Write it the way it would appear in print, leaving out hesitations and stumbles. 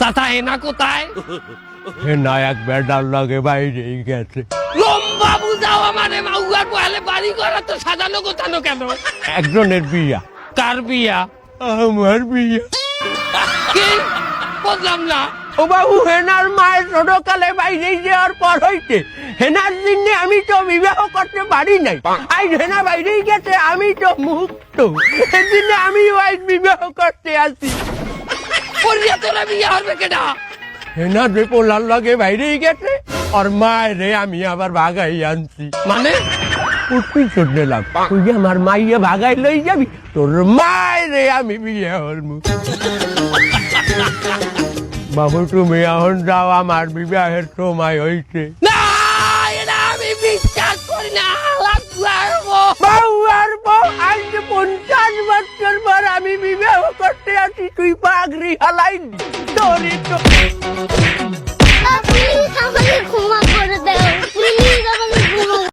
চাচা হেনা কোথায়? হেনা এক বেড়ার লাগে বাইরেই গেছে। লম্বা বুঝাও আমারে, মাউয়ার বহালে বাড়ি করা তো সাজানো গোছানো কেন? একজনের বিয়া। কার বিয়া? আমার বিয়া। কি বুঝলাম না। ও বাবু, হেনার মায়ের ছোটকালে বাইরে যাওয়ার পর হইতে হেনার জন্য আমি তো বিবাহ করতে পারি নাই। আজ হেনা বাইরেই গেছে, আমি তো মুক্ত। সেদিনে আমি আজ বিবাহ করতে আসি। পরিয়া তোরা বিয়া হবে কেডা? হেনা যে পোলার লাগে বাইরেই গেছে, আর মায়ের রে আমি আবার ভাগাই আনছি। মানে উঠবি শুট নিলাম, তুই যে আমার মাইয়া ভাগাই লই যাবি, তোর মায়ের রে আমি বিয়ে হলমু। বাবু তুমি এখন যাও, আমার বিবাহের সময় হয়েছে। না, এটা আমি বিশ্বাস করি না। বাবু আর বউ, আজ 50 বছর পর আমি বিবাহ করতে আসি, তুই পাগড়ি হালাই তো